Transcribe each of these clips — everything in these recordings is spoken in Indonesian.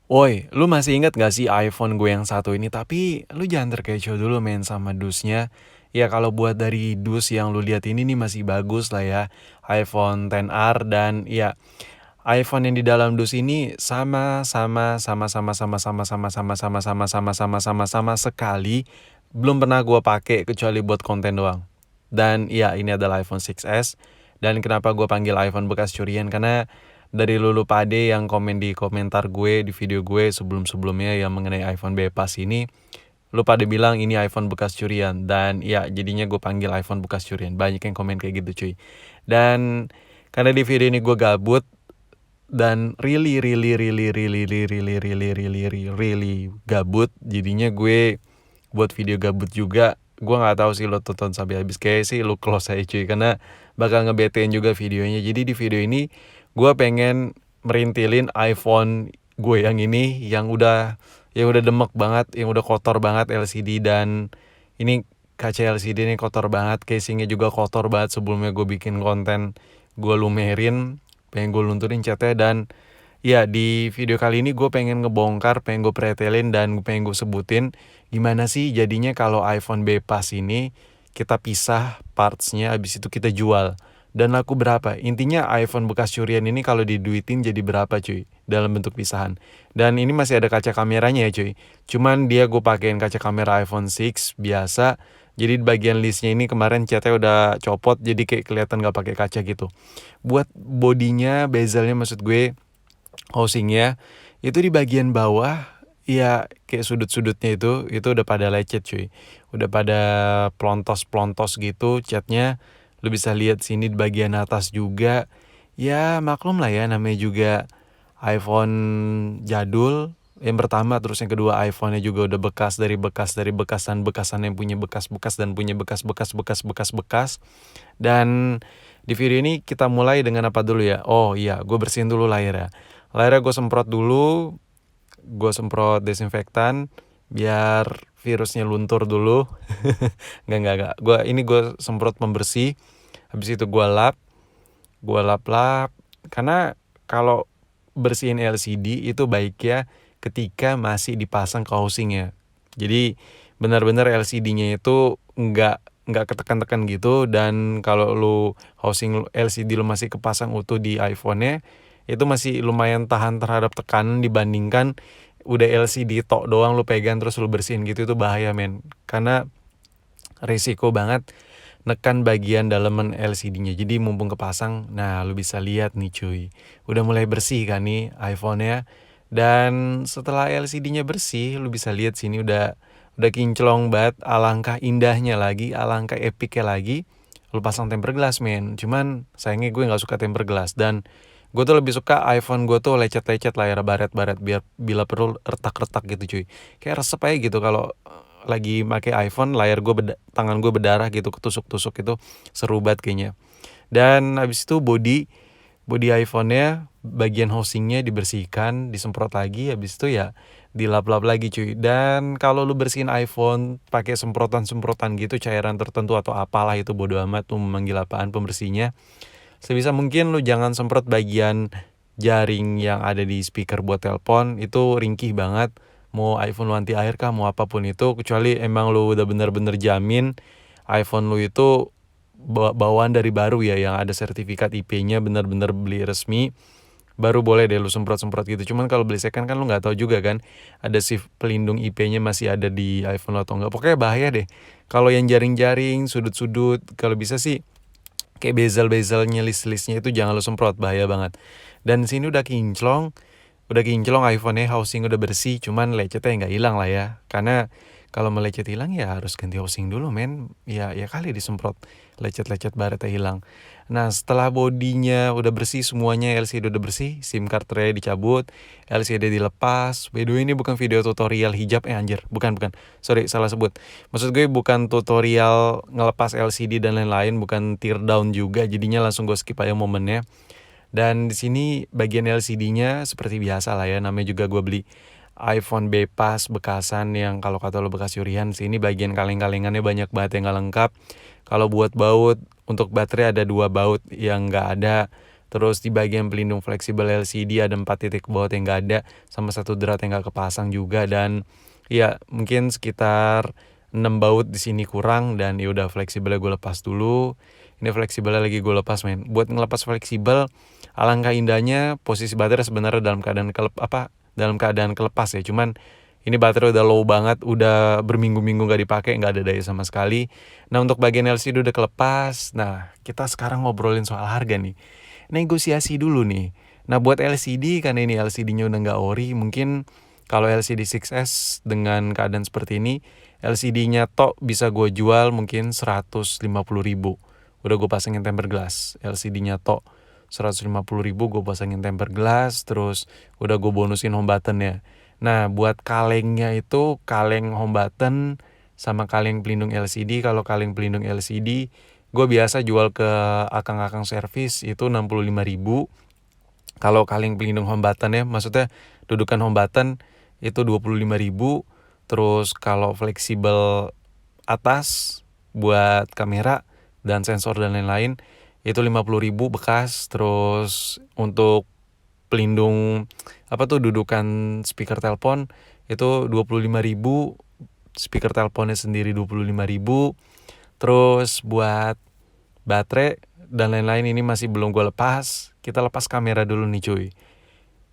Woi, lu masih inget gak sih iPhone gue yang satu ini? Tapi lu jangan terkecoh dulu main sama dusnya. Ya kalau buat dari dus yang lu lihat ini nih masih bagus lah ya. iPhone XR dan ya iPhone yang di dalam dus ini sama sekali belum pernah gue pakai kecuali buat konten doang. Dan ya ini adalah iPhone 6s. Dan kenapa gue panggil iPhone bekas curian? Karena dari lulu pade yang komen di komentar gue di video gue sebelum-sebelumnya yang mengenai iPhone bebas ini, lu pada bilang ini iPhone bekas curian. Dan ya jadinya gue panggil iPhone bekas curian. Banyak yang komen kayak gitu cuy. Dan karena di video ini gue gabut dan really gabut, jadinya gue buat video gabut juga. Gue nggak tahu sih lo tonton sampai habis, kayak sih lo close aja cuy, karena bakal ngebetein juga videonya. Jadi di video ini gue pengen merintilin iPhone gue yang ini yang udah demek banget, yang udah kotor banget LCD. Dan ini kaca LCD ini kotor banget, casingnya juga kotor banget. Sebelumnya gue bikin konten, gue lumerin, pengen gue lunturin catnya. Dan ya di video kali ini gue pengen ngebongkar, pengen gue pretelin, dan pengen gue sebutin gimana sih jadinya kalau iPhone bebas ini kita pisah partsnya, habis itu kita jual. Dan laku berapa? Intinya iPhone bekas curian ini kalau diduitin jadi berapa cuy, dalam bentuk pisahan. Dan ini masih ada kaca kameranya ya cuy. Cuman dia gue pakein kaca kamera iPhone 6 biasa. Jadi di bagian listnya ini kemarin catnya udah copot, jadi kayak kelihatan gak pakai kaca gitu. Buat bodinya, bezelnya maksud gue, housingnya itu di bagian bawah, ya kayak sudut-sudutnya itu udah pada lecet cuy, udah pada plontos-plontos gitu catnya. Lu bisa lihat sini di bagian atas juga. Ya maklum lah ya, namanya juga iPhone jadul yang pertama, terus yang kedua iPhone-nya juga udah bekasan yang punya bekas-bekas dan punya bekas. Dan di video ini kita mulai dengan apa dulu ya? Oh iya, gue bersihin dulu layarnya. Layarnya gue semprot dulu, gue semprot desinfektan biar virusnya luntur dulu. Nggak. Gue semprot pembersih. Habis itu gue lap. Karena kalau bersihin LCD itu baiknya ketika masih dipasang ke housingnya. Jadi benar-benar LCD-nya itu nggak ketekan-tekan gitu. Dan kalau lu housing LCD lu masih kepasang utuh di iPhone-nya, itu masih lumayan tahan terhadap tekanan dibandingkan udah LCD tok doang lu pegang terus lu bersihin gitu. Itu bahaya men, karena risiko banget nekan bagian daleman LCD-nya. Jadi mumpung kepasang, nah lu bisa lihat nih cuy, udah mulai bersih kan nih iPhone-nya. Dan setelah LCD-nya bersih, lu bisa lihat sini udah kinclong banget. Alangkah indahnya lagi, alangkah epicnya lagi, lu pasang tempered glass men. Cuman sayangnya gue nggak suka tempered glass, dan gue tuh lebih suka iPhone gue tuh lecet-lecet, layar baret-baret, biar bila perlu retak-retak gitu cuy. Kayak resep aja gitu kalau lagi pakai iPhone, layar gue tangan gue berdarah gitu, ketusuk-tusuk, itu seru banget kayaknya. Dan habis itu body iPhone-nya, bagian housingnya dibersihkan, disemprot lagi, habis itu ya dilap-lap lagi cuy. Dan kalau lu bersihin iPhone pakai semprotan-semprotan gitu, cairan tertentu atau apalah itu, bodo amat lu memanggil apaan pembersihnya, sebisa mungkin lu jangan semprot bagian jaring yang ada di speaker buat telepon. Itu ringkih banget, mau iPhone lu anti air kah, mau apapun itu, kecuali emang lu udah bener-bener jamin iPhone lu itu bawaan dari baru ya, yang ada sertifikat IP-nya, bener-bener beli resmi, baru boleh deh lu semprot-semprot gitu. Cuman kalau beli second kan lu nggak tahu juga kan, ada si pelindung IP-nya masih ada di iPhone lu atau enggak. Pokoknya bahaya deh kalau yang jaring-jaring, sudut-sudut, kalau bisa sih kayak bezel-bezelnya, list-listnya itu jangan lu semprot, bahaya banget. Dan sini udah kinclong iPhone-nya, housing udah bersih, cuman lecetnya nggak hilang lah ya. Karena kalau melecet hilang ya harus ganti housing dulu men. Ya kali disemprot lecet-lecet baretnya hilang. Nah setelah bodinya udah bersih semuanya, LCD udah bersih, SIM card tray dicabut, LCD dilepas. By the way ini bukan video tutorial hijab anjir, bukan. Sorry salah sebut. Maksud gue bukan tutorial ngelepas LCD dan lain-lain, bukan tear down juga. Jadinya langsung gue skip aja momennya. Dan di sini bagian LCD-nya seperti biasa lah ya, namanya juga gue beli iPhone bebas bekasan yang kalau kata lo bekas curian. Sini bagian kaleng-kalengannya banyak banget yang gak lengkap. Kalau buat baut, untuk baterai ada 2 baut yang gak ada, Terus di bagian pelindung fleksibel LCD ada 4 titik baut yang nggak ada, sama 1 drat yang nggak kepasang juga. Dan ya mungkin sekitar 6 baut di sini kurang, dan ya udah fleksibelnya gue lepas dulu. Ini fleksibelnya lagi gue lepas, men. Buat ngelepas fleksibel, alangkah indahnya posisi baterai sebenarnya dalam keadaan kelepas ya. Cuman ini baterai udah low banget, udah berminggu-minggu gak dipakai, gak ada daya sama sekali. Nah, untuk bagian LCD udah kelepas. Nah, kita sekarang ngobrolin soal harga nih. Negosiasi dulu nih. Nah, buat LCD, karena ini LCD-nya udah gak ori, mungkin kalau LCD 6S dengan keadaan seperti ini, LCD-nya tok bisa gue jual mungkin 150.000. Udah gue pasangin tempered glass. LCD-nya tok 150.000 gue pasangin tempered glass, terus udah gue bonusin home button ya. Nah, buat kalengnya itu kaleng home button sama kaleng pelindung LCD. Kalau kaleng pelindung LCD gue biasa jual ke akang-akang servis itu 65.000. Kalau kaleng pelindung home button ya, maksudnya dudukan home button itu 25.000. Terus kalau fleksibel atas buat kamera dan sensor dan lain-lain itu 50.000 bekas. Terus untuk pelindung dudukan speaker telepon itu 25.000, speaker teleponnya sendiri 25.000. Terus buat baterai dan lain-lain ini masih belum gue lepas. Kita lepas kamera dulu nih cuy.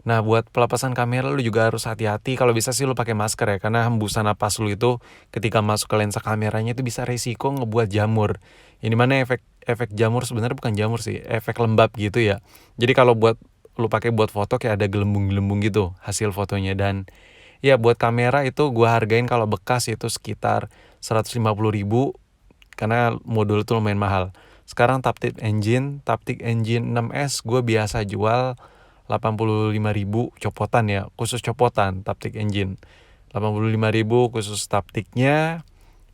Nah, buat pelepasan kamera lu juga harus hati-hati. Kalau bisa sih lu pakai masker ya, karena hembusan napas lu itu ketika masuk ke lensa kameranya itu bisa resiko ngebuat jamur. Ini mana efek jamur sebenarnya bukan jamur sih, efek lembab gitu ya. Jadi kalau buat lu pakai buat foto kayak ada gelembung-gelembung gitu hasil fotonya. Dan ya buat kamera itu gua hargain kalau bekas itu sekitar 150.000 karena modul itu lumayan mahal. Sekarang Taptic Engine 6S gue biasa jual 85.000 copotan ya, khusus copotan Taptic Engine. 85.000 khusus Tapticnya.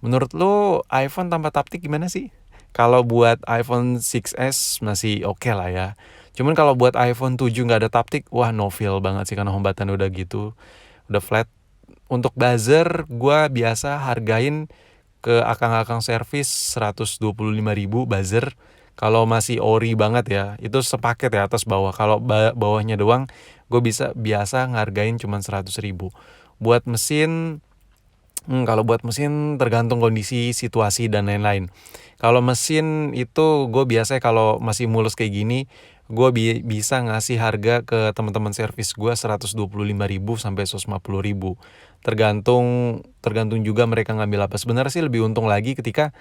Menurut lo iPhone tanpa Taptic gimana sih? Kalau buat iPhone 6s masih oke lah ya. Cuman kalau buat iPhone 7 nggak ada Taptic, wah no feel banget sih, karena home button udah gitu, udah flat. Untuk buzzer gue biasa hargain ke akang-akang servis 125.000 buzzer. Kalau masih ori banget ya, itu sepaket ya atas bawah. Kalau bawahnya doang, gue biasa ngargain cuma 100.000. Buat mesin, kalau buat mesin tergantung kondisi, situasi dan lain-lain. Kalau mesin itu gue biasa kalau masih mulus kayak gini, gue bisa ngasih harga ke teman-teman servis gue 125.000 sampai 150.000. Tergantung juga mereka ngambil apa. Sebenarnya sih lebih untung lagi ketika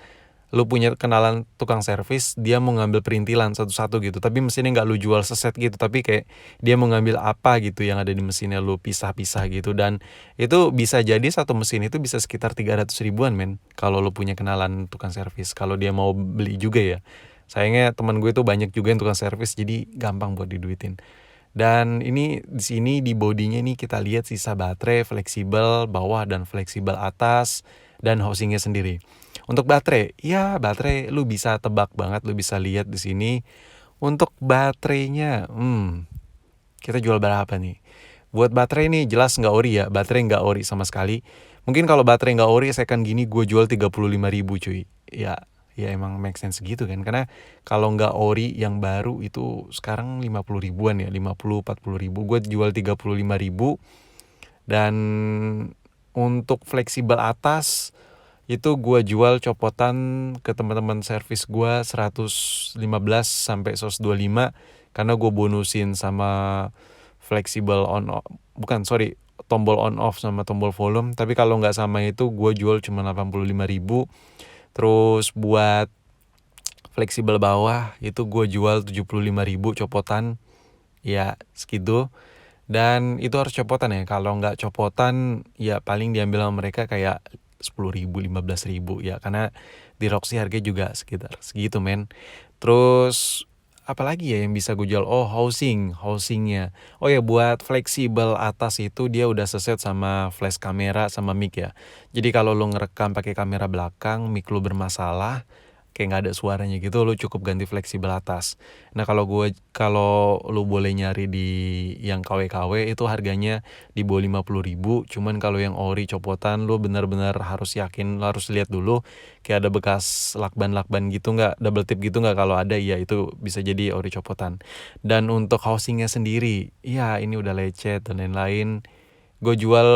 lu punya kenalan tukang servis, dia mau ngambil perintilan satu-satu gitu, tapi mesinnya nggak lu jual seset gitu, tapi kayak dia mau ngambil apa gitu yang ada di mesinnya, lu pisah-pisah gitu. Dan itu bisa jadi satu mesin itu bisa sekitar 300.000-an men, kalau lu punya kenalan tukang servis, kalau dia mau beli juga ya. Sayangnya teman gue tuh banyak juga yang tukang servis, jadi gampang buat diduitin. Dan ini di sini di bodinya nih kita lihat sisa baterai fleksibel bawah dan fleksibel atas dan housingnya sendiri. Untuk baterai, ya baterai lu bisa tebak banget, lu bisa lihat di sini. Untuk baterainya, kita jual berapa nih? Buat baterai nih jelas nggak ori ya, baterai nggak ori sama sekali. Mungkin kalau baterai nggak ori, second gini gue jual 35.000 cuy. Ya emang make sense gitu kan, karena kalau nggak ori yang baru itu sekarang 50.000-an ya, 50-40.000, gue jual 35.000. Dan untuk fleksibel atas itu gue jual copotan ke teman-teman servis gue 115 sampai 125, karena gue bonusin sama fleksibel tombol on off sama tombol volume. Tapi kalau nggak sama itu gue jual cuma 85.000. Terus buat fleksibel bawah itu gue jual 75.000 copotan, ya segitu. Dan itu harus copotan ya, kalau nggak copotan ya paling diambil sama mereka kayak 10.000, 15.000 ya, karena di Roxy harganya juga sekitar segitu men. Terus apalagi ya yang bisa gue jual? Oh, housingnya. Oh ya, buat fleksibel atas itu dia udah seset sama flash kamera sama mic ya. Jadi kalau lo ngerekam pakai kamera belakang, mic lo bermasalah, kayak nggak ada suaranya gitu, lu cukup ganti fleksibel atas. Nah kalau lu boleh nyari di yang KW-KW itu harganya di bawah 50.000. Cuman kalau yang ori copotan lu bener-bener harus yakin, lu harus lihat dulu kayak ada bekas lakban-lakban gitu nggak, double tip gitu nggak. Kalau ada ya itu bisa jadi ori copotan. Dan untuk housingnya sendiri, ya ini udah lecet dan lain-lain. Gue jual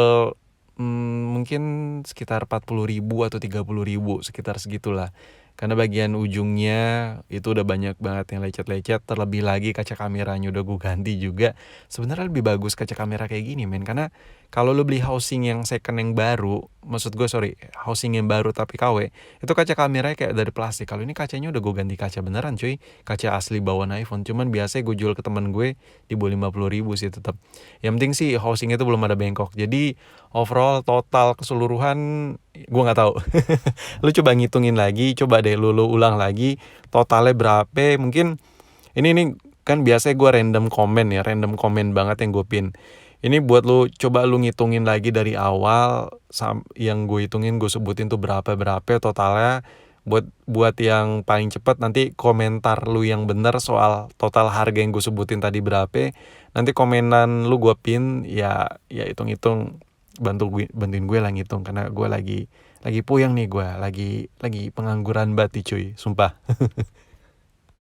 mungkin sekitar 40.000 atau 30.000, sekitar segitulah. Karena bagian ujungnya itu udah banyak banget yang lecet-lecet. Terlebih lagi kaca kameranya udah gue ganti juga. Sebenarnya lebih bagus kaca kamera kayak gini men. Karena kalau lu beli housing yang second yang baru, maksud gue housing yang baru tapi KW, itu kaca kameranya kayak dari plastik. Kalau ini kacanya udah gue ganti kaca beneran cuy, kaca asli bawaan iPhone. Cuman biasanya gue jual ke teman gue di bawah 50.000 sih tetap. Yang penting sih housingnya itu belum ada bengkok. Jadi overall total keseluruhan gue nggak tahu. Lu coba ngitungin lagi, coba deh lu ulang lagi totalnya berapa. Mungkin ini kan biasanya gue random komen banget yang gue pin. Ini buat lu, coba lu ngitungin lagi dari awal yang gue hitungin, gue sebutin tuh berapa totalnya. Buat yang paling cepat nanti komentar lu yang bener soal total harga yang gue sebutin tadi berapa. Nanti komenan lu gue pin, ya hitung-hitung, bantuin gue lah ngitung, karena gue lagi puyeng nih, gue lagi pengangguran banget cuy, sumpah.